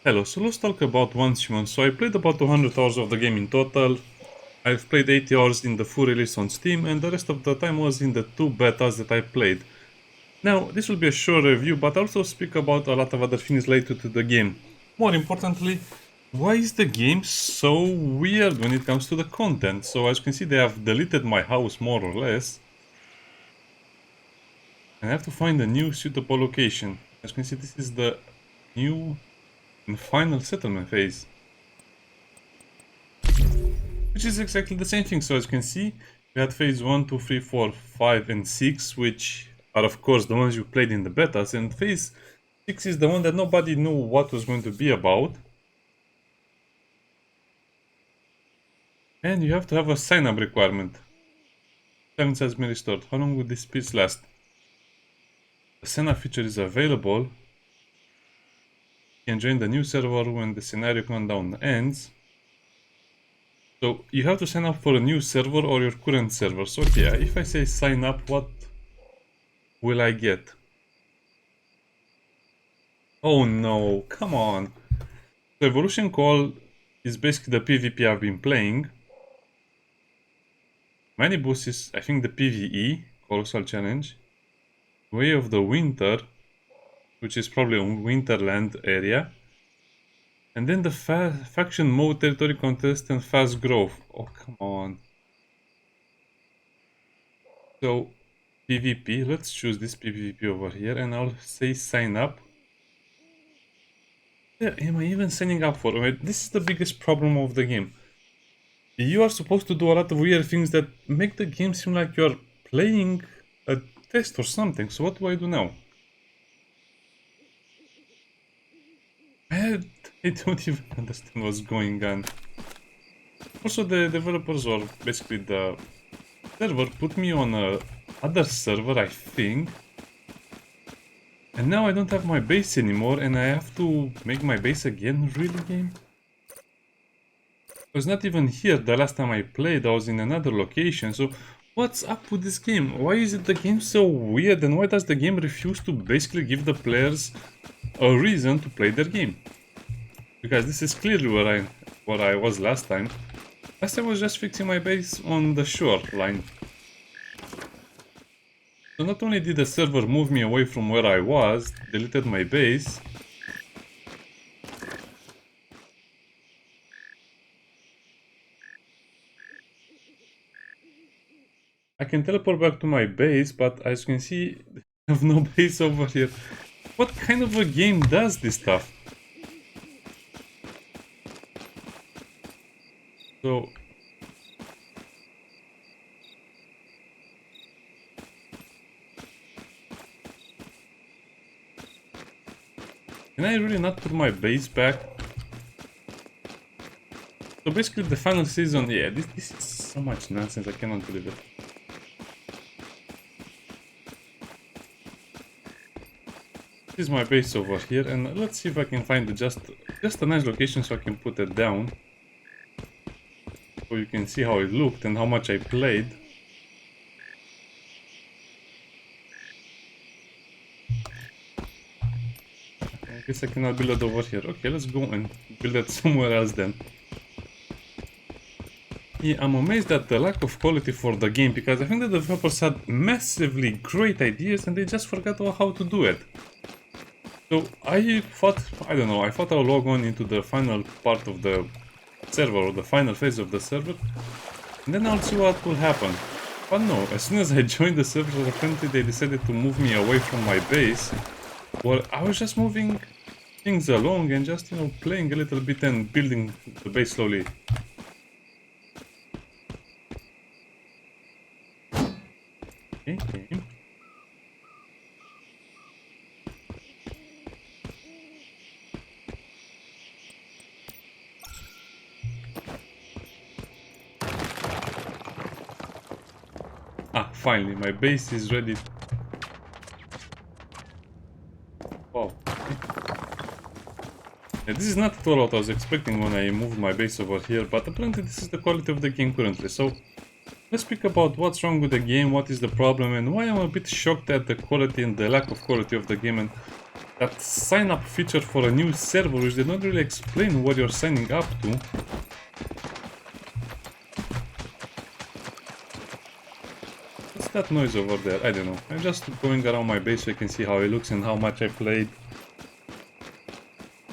Hello, so let's talk about One Human. So I played about 200 hours of the game in total. I've played 80 hours in the full release on Steam, and the rest of the time was in the two betas that I played. Now, this will be a short review, but I'll also speak about a lot of other things related to the game. More importantly, why is the game so weird when it comes to the content? So as you can see, they have deleted my house more or less. And I have to find a new suitable location. As you can see, this is the new and final settlement phase, which is exactly the same thing. So as you can see, we had phase 1, 2, 3, 4, 5, and 6, which are of course the ones you played in the betas, and phase 6 is the one that nobody knew what was going to be about. And you have to have a sign-up requirement. 7 has been restored. How long will this speech last? The sign-up feature is available. You can join the new server when the scenario countdown ends. So you have to sign up for a new server or your current server. So okay, if I say sign up, what will I get? Oh no, come on. So Evolution Call is basically the PvP I've been playing. Many bosses, I think the PvE, Colossal Challenge. Way of the Winter, which is probably a Winterland area. And then the Faction Mode, Territory Contest, and Fast Growth. Oh, come on. So, PvP, let's choose this PvP over here, and I'll say sign up. Yeah, am I even signing up for it? This is the biggest problem of the game. You are supposed to do a lot of weird things that make the game seem like you're playing a test or something. So what do I do now? I don't even understand what's going on. Also, the developers, or basically the server, put me on a other server, I think. And now I don't have my base anymore, and I have to make my base again. Really, game? I was not even here the last time I played. I was in another location. So what's up with this game? Why is it the game so weird, and why does the game refuse to basically give the players a reason to play their game? Because this is clearly where I was last time. Last time I was just fixing my base on the shoreline. So not only did the server move me away from where I was, deleted my base, I can teleport back to my base, but as you can see, I have no base over here. What kind of a game does this stuff? So can I really not put my base back? So basically the final season, yeah, this is so much nonsense, I cannot believe it. This is my base over here, and let's see if I can find just a nice location so I can put it down. So you can see how it looked and how much I played. I guess I cannot build it over here. Okay, let's go and build it somewhere else then. Yeah, I'm amazed at the lack of quality for the game, because I think the developers had massively great ideas and they just forgot how to do it. So I thought, I don't know, I thought I'll log on into the final part of the server, or the final phase of the server, and then I'll see what will happen. But no, as soon as I joined the server, apparently they decided to move me away from my base. Well, I was just moving things along and just, playing a little bit and building the base slowly. Okay. Ah, finally, my base is ready. Wow. Yeah, this is not at all what I was expecting when I moved my base over here, but apparently this is the quality of the game currently. So let's speak about what's wrong with the game, what is the problem, and why I'm a bit shocked at the quality and the lack of quality of the game, and that sign up feature for a new server, which they don't really explain what you're signing up to. What's that noise over there? I don't know. I'm just going around my base so I can see how it looks and how much I played.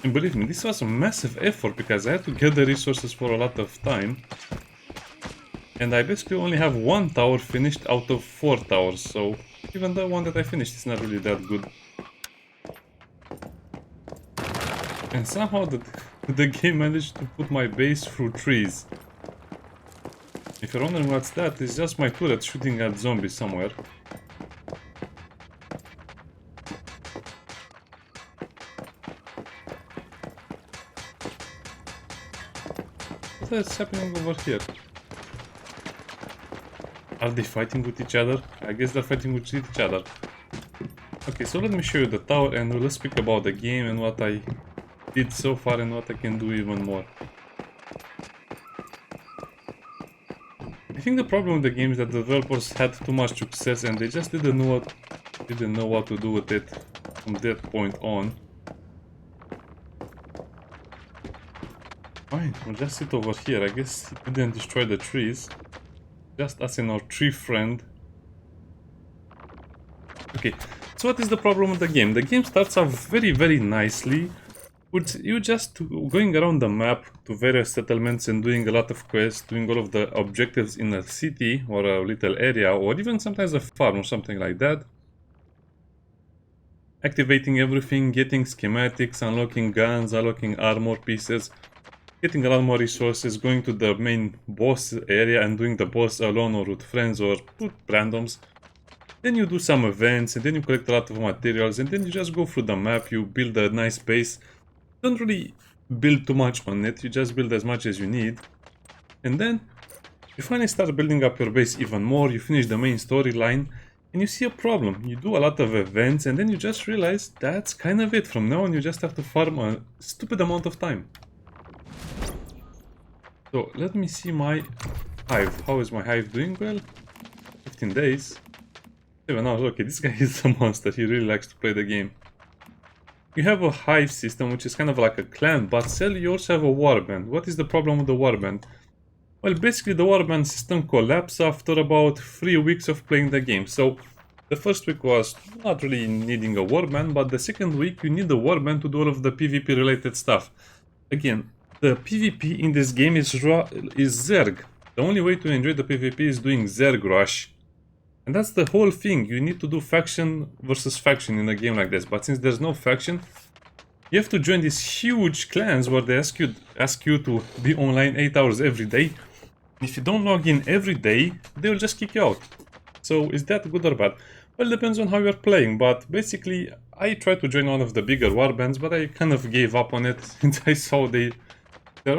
And believe me, this was a massive effort because I had to gather resources for a lot of time. And I basically only have one tower finished out of 4 towers, so even the one that I finished is not really that good. And somehow the game managed to put my base through trees. If you're wondering what's that, it's just my turret shooting at zombies somewhere. What's happening over here? Are they fighting with each other? I guess they're fighting with each other. Okay, so let me show you the tower and let's speak about the game and what I did so far and what I can do even more. I think the problem with the game is that the developers had too much success and they just didn't know what to do with it from that point on. Fine, we'll just sit over here. I guess it didn't destroy the trees. Just us and our tree friend. Okay, so what is the problem with the game? The game starts off very nicely with you just going around the map to various settlements and doing a lot of quests, doing all of the objectives in a city or a little area or even sometimes a farm or something like that. Activating everything, getting schematics, unlocking guns, unlocking armor pieces, getting a lot more resources, going to the main boss area and doing the boss alone or with friends or with randoms. Then you do some events and then you collect a lot of materials and then you just go through the map, you build a nice base. Don't really build too much on it, you just build as much as you need. And then you finally start building up your base even more, you finish the main storyline and you see a problem. You do a lot of events and then you just realize that's kind of it. From now on you just have to farm a stupid amount of time. So let me see my hive. How is my hive doing? Well, 15 days. 7 hours. Okay, this guy is a monster. He really likes to play the game. You have a hive system, which is kind of like a clan, but still you also have a warband. What is the problem with the warband? Well, basically the warband system collapsed after about 3 weeks of playing the game. So the first week was not really needing a warband, but the second week you need the warband to do all of the PvP related stuff. Again, the PvP in this game is Zerg. The only way to enjoy the PvP is doing Zerg rush. And that's the whole thing. You need to do faction versus faction in a game like this. But since there's no faction, you have to join these huge clans where they ask you to be online 8 hours every day. If you don't log in every day, they will just kick you out. So is that good or bad? Well, it depends on how you're playing, but basically I tried to join one of the bigger warbands, but I kind of gave up on it since I saw they're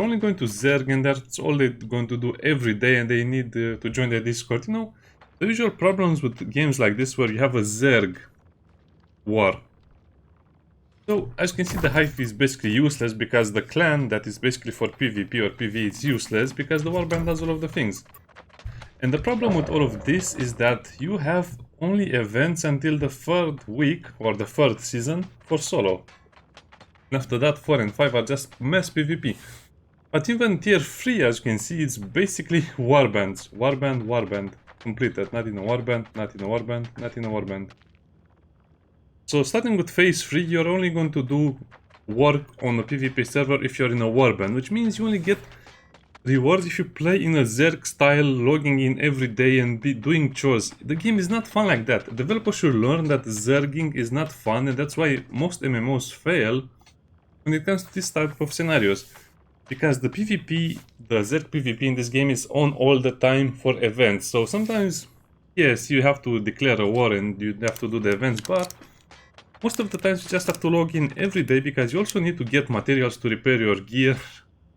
only going to Zerg and that's all they're going to do every day and they need to join their Discord. You know, the usual problems with games like this where you have a Zerg war. So, as you can see, the hive is basically useless because the clan that is basically for PvP or PvE is useless because the warband does all of the things. And the problem with all of this is that you have only events until the 3rd week or the 3rd season for solo. And after that, 4 and 5 are just mass PvP. But even tier 3, as you can see, it's basically warbands. Warband. Completed. Not in a warband, not in a warband, not in a warband. So starting with phase 3, you're only going to do work on a PvP server if you're in a warband, which means you only get rewards if you play in a Zerg style, logging in every day and doing chores. The game is not fun like that. Developers should learn that Zerging is not fun, and that's why most MMOs fail when it comes to this type of scenarios. Because the PvP, the Zerg PvP in this game is on all the time for events. So sometimes, yes, you have to declare a war and you have to do the events, but most of the times you just have to log in every day because you also need to get materials to repair your gear,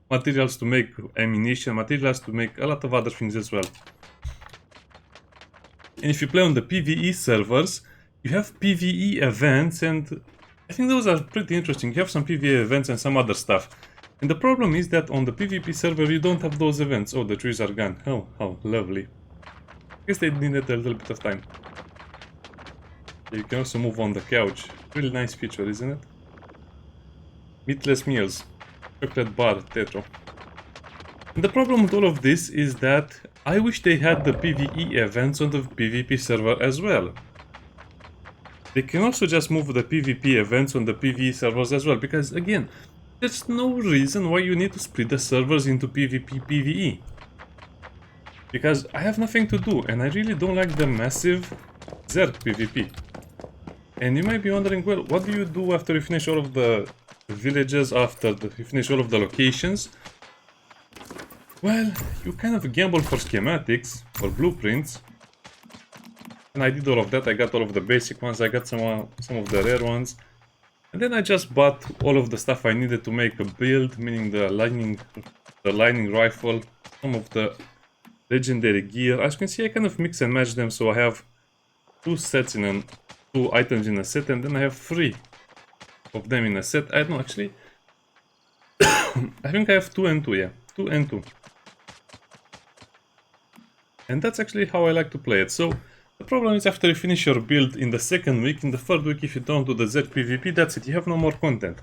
materials to make ammunition, materials to make a lot of other things as well. And if you play on the PvE servers, you have PvE events and I think those are pretty interesting. You have some PvE events and some other stuff. And the problem is that on the PvP server you don't have those events. Oh, the trees are gone. Oh, how lovely. I guess they needed a little bit of time. You can also move on the couch. Really nice feature, isn't it? Meatless meals. Chocolate bar, tetro. And the problem with all of this is that I wish they had the PvE events on the PvP server as well. They can also just move the PvP events on the PvE servers as well, because again, there's no reason why you need to split the servers into PvP, PvE. Because I have nothing to do, and I really don't like the massive Zerg PvP. And you might be wondering, well, what do you do after you finish all of the villages, after you finish all of the locations? Well, you kind of gamble for schematics, or blueprints. And I did all of that, I got all of the basic ones, I got some of the rare ones. And then I just bought all of the stuff I needed to make a build, meaning the lightning rifle, some of the legendary gear. As you can see, I kind of mix and match them, so I have two items in a set, and then I have 3 of them in a set. I don't know, actually. I think I have 2 and 2, yeah. 2 and 2. And that's actually how I like to play it. So, the problem is after you finish your build in the second week, in the third week, if you don't do the Z PvP, that's it, you have no more content.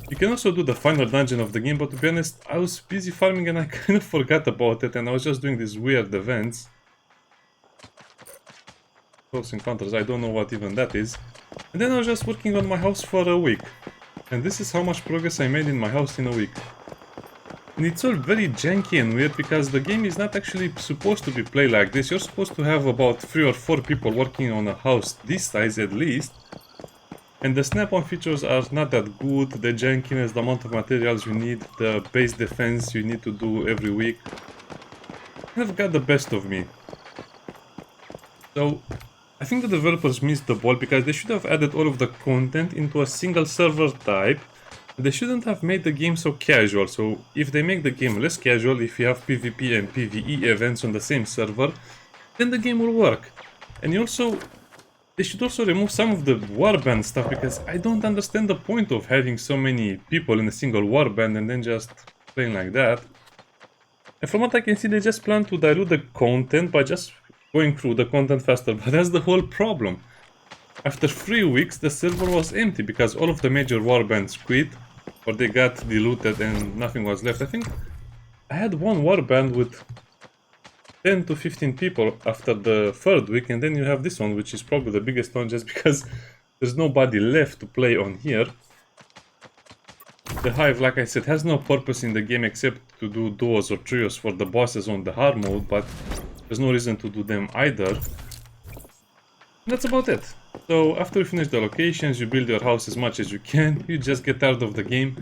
You can also do the final dungeon of the game, but to be honest, I was busy farming and I kind of forgot about it, and I was just doing these weird events. Close encounters, I don't know what even that is. And then I was just working on my house for a week. And this is how much progress I made in my house in a week. And it's all very janky and weird because the game is not actually supposed to be played like this. You're supposed to have about 3 or 4 people working on a house this size at least. And the snap-on features are not that good. The jankiness, the amount of materials you need, the base defense you need to do every week, kind of got the best of me. So I think the developers missed the ball because they should have added all of the content into a single server type. They shouldn't have made the game so casual. So if they make the game less casual, if you have PvP and PvE events on the same server, then the game will work. And they should also remove some of the warband stuff, because I don't understand the point of having so many people in a single warband and then just playing like that. And from what I can see, they just plan to dilute the content by just going through the content faster, but that's the whole problem. After 3 weeks, the server was empty because all of the major warbands quit, or they got diluted and nothing was left. I think I had one warband with 10 to 15 people after the 3rd week, and then you have this one, which is probably the biggest one just because there's nobody left to play on here. The hive, like I said, has no purpose in the game except to do duos or trios for the bosses on the hard mode, but there's no reason to do them either. That's about it. So after you finish the locations, you build your house as much as you can, you just get tired of the game,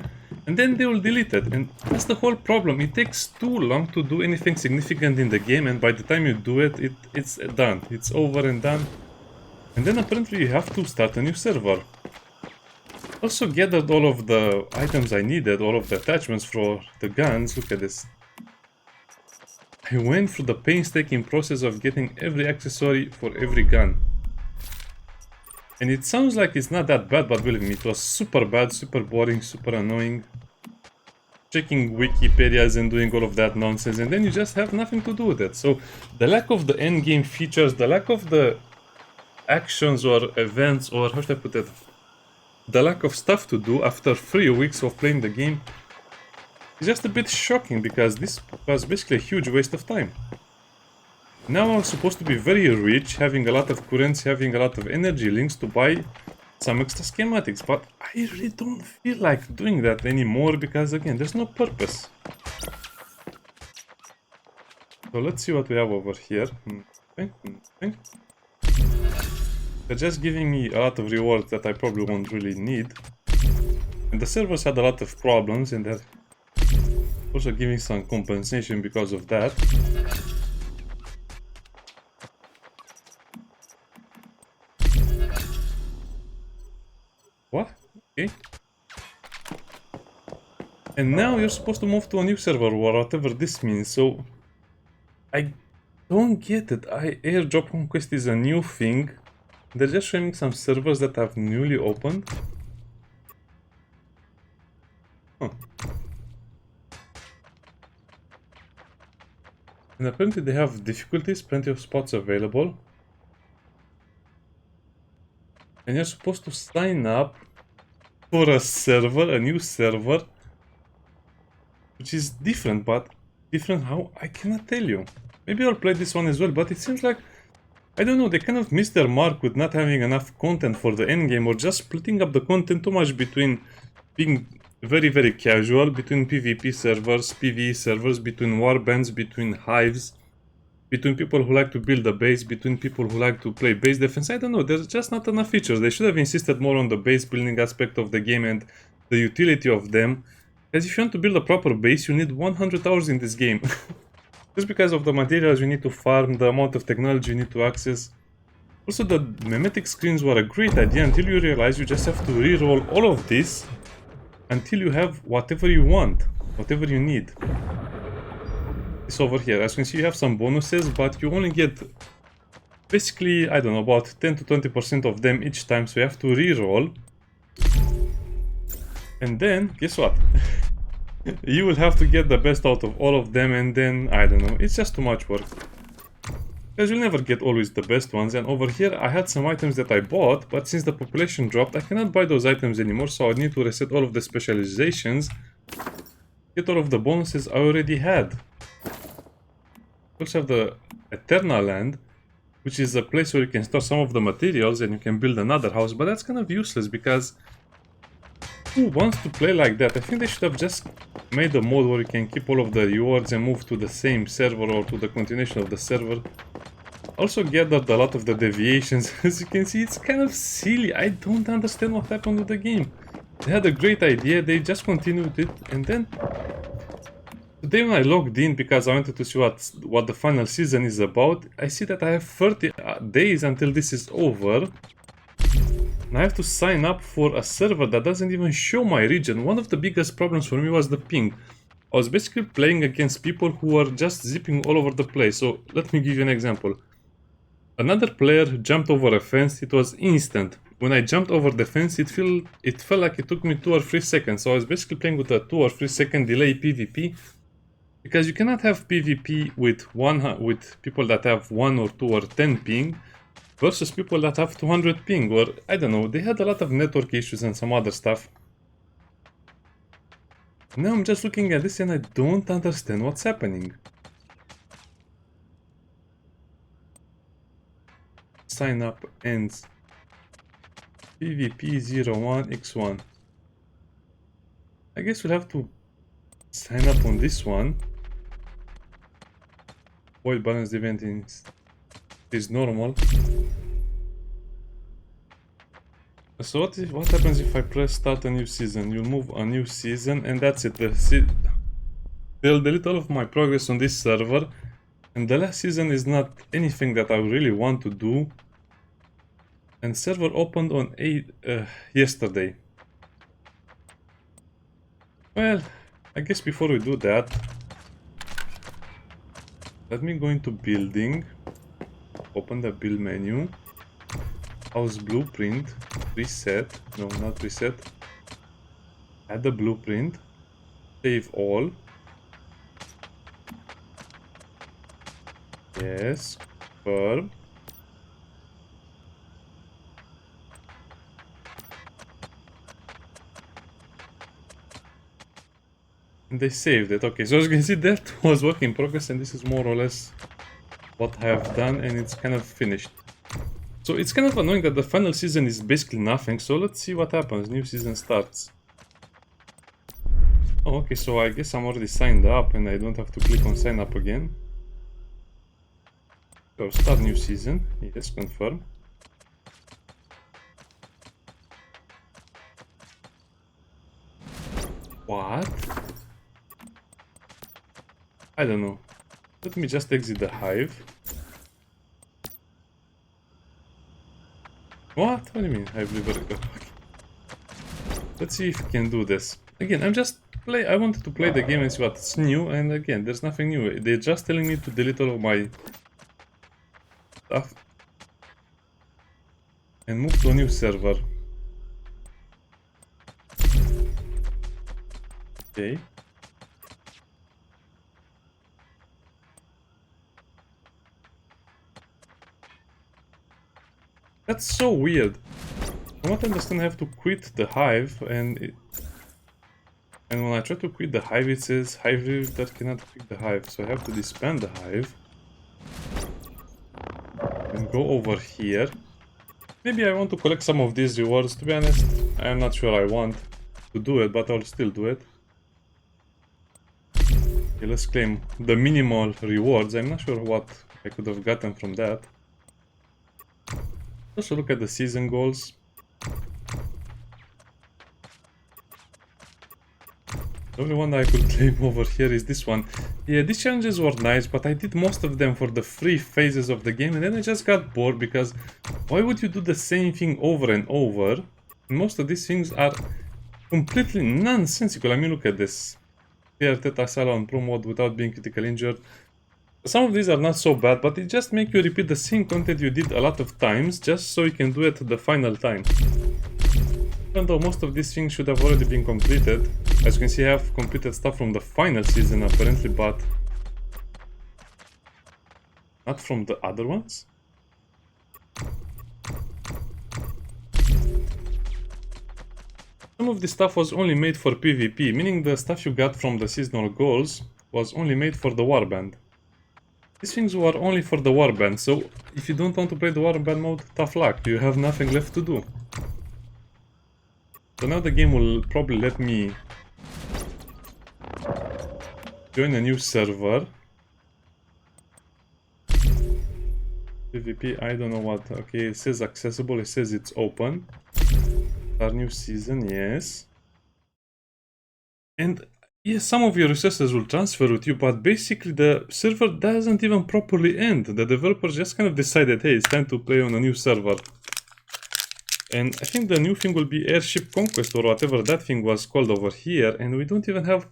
and then they will delete it. And that's the whole problem. It takes too long to do anything significant in the game, and by the time you do it, it's done. It's over and done. And then apparently you have to start a new server. Also gathered all of the items I needed, all of the attachments for the guns. Look at this. I went through the painstaking process of getting every accessory for every gun. And it sounds like it's not that bad, but believe me, it was super bad, super boring, super annoying. Checking Wikipedias and doing all of that nonsense, and then you just have nothing to do with it. So the lack of the endgame features, the lack of the actions or events, or how should I put it? The lack of stuff to do after 3 weeks of playing the game is just a bit shocking, because this was basically a huge waste of time. Now I'm supposed to be very rich, having a lot of currency, having a lot of energy links to buy some extra schematics, but I really don't feel like doing that anymore because, again, there's no purpose. So let's see what we have over here. They're just giving me a lot of rewards that I probably won't really need. And the servers had a lot of problems, and they're also giving some compensation because of that. What? Okay. And now you're supposed to move to a new server, or whatever this means, so I don't get it. Airdrop Conquest is a new thing. They're just showing some servers that have newly opened. Huh. And apparently they have difficulties, plenty of spots available. and you're supposed to sign up for a server, a new server, which is different, but different how? I cannot tell you. Maybe I'll play this one as well, but it seems like, I don't know, they kind of missed their mark with not having enough content for the endgame, or just splitting up the content too much between being very, very casual, between PvP servers, PvE servers, between warbands, between hives, between people who like to build a base, between people who like to play base defense. I don't know, there's just not enough features. They should have insisted more on the base building aspect of the game and the utility of them. Because if you want to build a proper base, you need 100 hours in this game. Just because of the materials you need to farm, the amount of technology you need to access. Also, the mimetic screens were a great idea until you realize you just have to reroll all of this until you have whatever you want, whatever you need. This over here, as you can see, you have some bonuses, but you only get basically, I don't know, about 10 to 20% of them each time, so you have to reroll. And then, guess what? You will have to get the best out of all of them, and then, I don't know, it's just too much work. Because you'll never get always the best ones, and over here I had some items that I bought, but since the population dropped, I cannot buy those items anymore, so I need to reset all of the specializations, get all of the bonuses I already had. We also have the Eternal Land, which is a place where you can store some of the materials and you can build another house, but that's kind of useless because who wants to play like that? I think they should have just made a mode where you can keep all of the rewards and move to the same server or to the continuation of the server. Also gathered a lot of the deviations. As you can see, it's kind of silly. I don't understand what happened with the game. They had a great idea, they just continued it, and then today when I logged in because I wanted to see what the final season is about, I see that I have 30 days until this is over. And I have to sign up for a server that doesn't even show my region. One of the biggest problems for me was the ping. I was basically playing against people who were just zipping all over the place. So let me give you an example. Another player jumped over a fence, it was instant. When I jumped over the fence, it felt like it took me 2 or 3 seconds. So I was basically playing with a 2 or 3 second delay PvP. Because you cannot have PvP with people that have 1 or 2 or 10 ping versus people that have 200 ping, or I don't know, they had a lot of network issues and some other stuff. Now I'm just looking at this and I don't understand what's happening. Sign up ends PvP 01x1. I guess we'll have to sign up on this one. Void balance event is normal. So what happens if I press start a new season? You'll move a new season and that's it. They'll delete all of my progress on this server. And the last season is not anything that I really want to do. And server opened on yesterday. Well, I guess before we do that, let me go into building, open the build menu, house blueprint, reset, no, not reset, add the blueprint, save all, yes, confirm, and they saved it. Okay, so as you can see, that was work in progress, and this is more or less what I have done, and it's kind of finished. So it's kind of annoying that the final season is basically nothing, so let's see what happens. New season starts. Oh, okay, so I guess I'm already signed up and I don't have to click on sign up again. So start new season, yes, confirm. What? I don't know. Let me just exit the hive. What? What do you mean? Hive liver? Let's see if we can do this. Again, I wanted to play the game and see what's new, and again, there's nothing new. They're just telling me to delete all of my stuff and move to a new server. Okay. That's so weird. From what I understand, I have to quit the hive, and when I try to quit the hive, it says hive leader cannot quit the hive. So I have to disband the hive and go over here. Maybe I want to collect some of these rewards. To be honest, I am not sure I want to do it, but I'll still do it. Okay, let's claim the minimal rewards. I'm not sure what I could have gotten from that. Also look at the season goals. The only one I could claim over here is this one. Yeah, these challenges were nice, but I did most of them for the free phases of the game, and then I just got bored because why would you do the same thing over and over? Most of these things are completely nonsensical. I mean, look at this. Clear Theta Sala on Pro mode without being critically injured. Some of these are not so bad, but it just make you repeat the same content you did a lot of times just so you can do it the final time. Even though most of these things should have already been completed. As you can see, I have completed stuff from the final season apparently, but not from the other ones. Some of this stuff was only made for PvP, meaning the stuff you got from the seasonal goals was only made for the warband. These things were only for the warband, so if you don't want to play the warband mode, tough luck, you have nothing left to do. So now the game will probably let me join a new server. PvP, I don't know what. Okay, it says accessible, it says it's open. Our new season, yes. And yes, some of your resources will transfer with you, but basically the server doesn't even properly end. The developers just kind of decided, hey, it's time to play on a new server. And I think the new thing will be Airship Conquest or whatever that thing was called over here, and we don't even have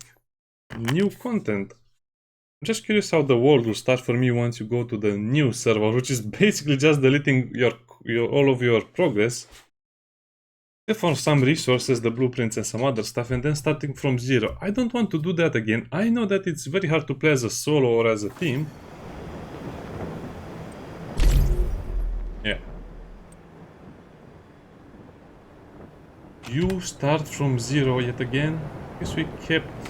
new content. I'm just curious how the world will start for me once you go to the new server, which is basically just deleting all of your progress. Except for some resources, the blueprints and some other stuff, and then starting from zero. I don't want to do that again. I know that it's very hard to play as a solo or as a team. Yeah. You start from zero yet again. Guess we kept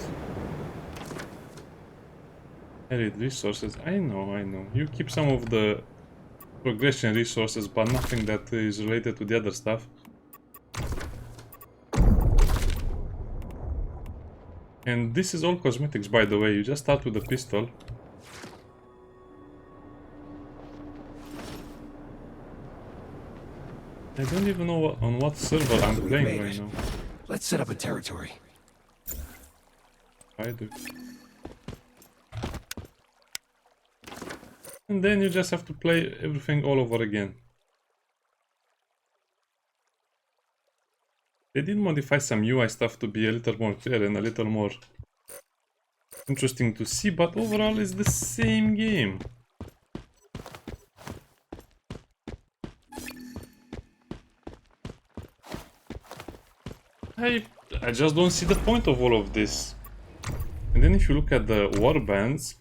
added resources. I know. You keep some of the progression resources, but nothing that is related to the other stuff. And this is all cosmetics, by the way. You just start with a pistol. I don't even know on what server I'm playing right now. Let's set up a territory. I do. And then you just have to play everything all over again. They did modify some UI stuff to be a little more clear and a little more interesting to see, but overall it's the same game. I just don't see the point of all of this. And then if you look at the warbands,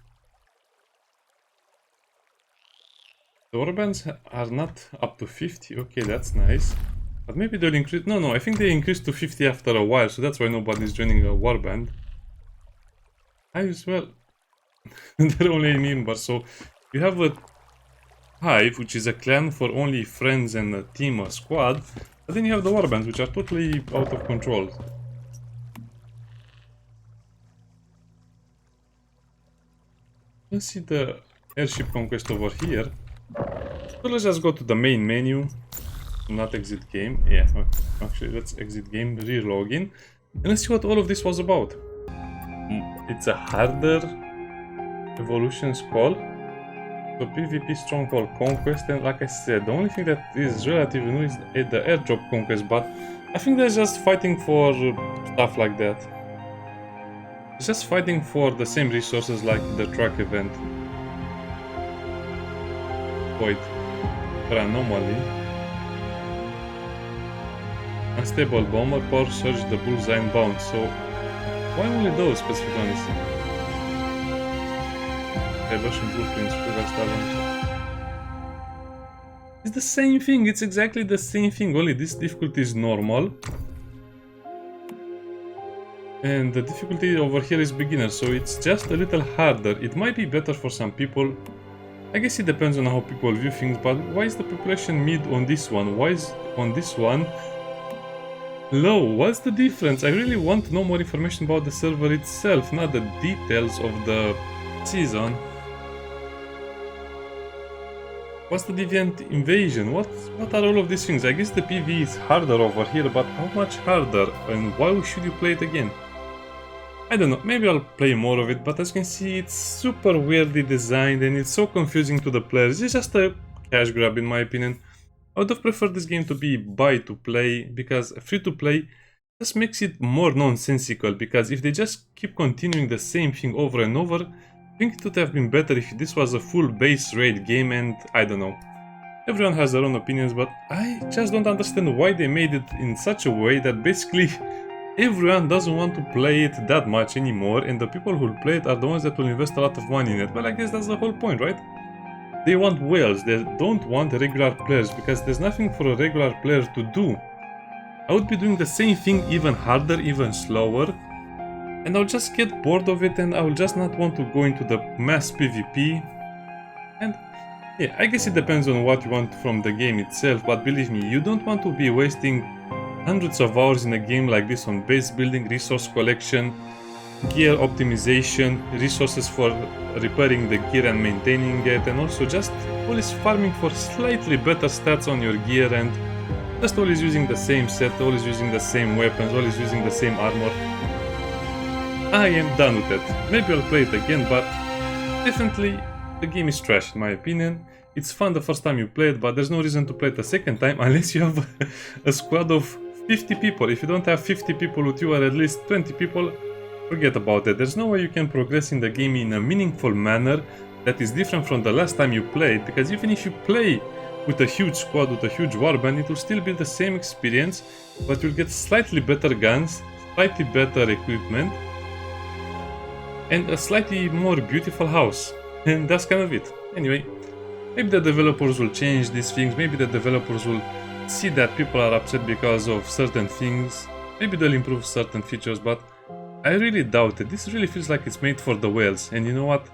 the warbands are not up to 50. Okay, that's nice. But maybe they'll increase. No, I think they increased to 50 after a while, so that's why nobody's joining a warband. I as well. They're only in Nimbar, so you have a hive, which is a clan for only friends and a team or squad. But then you have the warbands, which are totally out of control. Let's see the airship conquest over here. So let's just go to the main menu. Not exit game. Yeah, actually, let's exit game, re-login. And let's see what all of this was about. It's a harder evolutions call. So PvP stronghold conquest, and like I said, the only thing that is relatively new is the airdrop conquest, but I think they're just fighting for stuff like that. It's just fighting for the same resources like the track event. Void. For anomaly. Unstable bomber, power surge, the bullseye and bound. So why only those specific ones? Evasion blueprints, previous talents. It's the same thing, it's exactly the same thing, only this difficulty is normal. And the difficulty over here is beginner, so it's just a little harder. It might be better for some people. I guess it depends on how people view things, but why is the population mid on this one? Why is on this one low? What's the difference? I really want to know more information about the server itself, not the details of the season. What's the deviant invasion? What are all of these things? I guess the PvE is harder over here, but how much harder? And why should you play it again? I don't know, maybe I'll play more of it, but as you can see, it's super weirdly designed and it's so confusing to the players. It's just a cash grab in my opinion. I would have preferred this game to be buy to play, because free to play just makes it more nonsensical, because if they just keep continuing the same thing over and over, I think it would have been better if this was a full base rate game. And I don't know. Everyone has their own opinions, but I just don't understand why they made it in such a way that basically everyone doesn't want to play it that much anymore, and the people who play it are the ones that will invest a lot of money in it. Well, I guess that's the whole point, right? They want whales, they don't want regular players, because there's nothing for a regular player to do. I would be doing the same thing even harder, even slower, and I'll just get bored of it and I'll just not want to go into the mass PvP. And yeah, I guess it depends on what you want from the game itself, but believe me, you don't want to be wasting hundreds of hours in a game like this on base building, resource collection, gear optimization, resources for repairing the gear and maintaining it, and also just always farming for slightly better stats on your gear, and just always using the same set, always using the same weapons, always using the same armor. I am done with it. Maybe I'll play it again, but definitely the game is trash in my opinion. It's fun the first time you play it, but there's no reason to play it a second time unless you have a squad of 50 people. If you don't have 50 people with you, or at least 20 people, forget about it. There's no way you can progress in the game in a meaningful manner that is different from the last time you played, because even if you play with a huge squad, with a huge warband, it will still be the same experience, but you'll get slightly better guns, slightly better equipment, and a slightly more beautiful house. And that's kind of it. Anyway, maybe the developers will change these things, maybe the developers will see that people are upset because of certain things, maybe they'll improve certain features, but I really doubt it. This really feels like it's made for the whales, and you know what?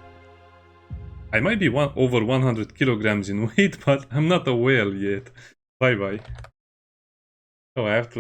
I might be over 100 kilograms in weight, but I'm not a whale yet. Bye bye. Oh, I have to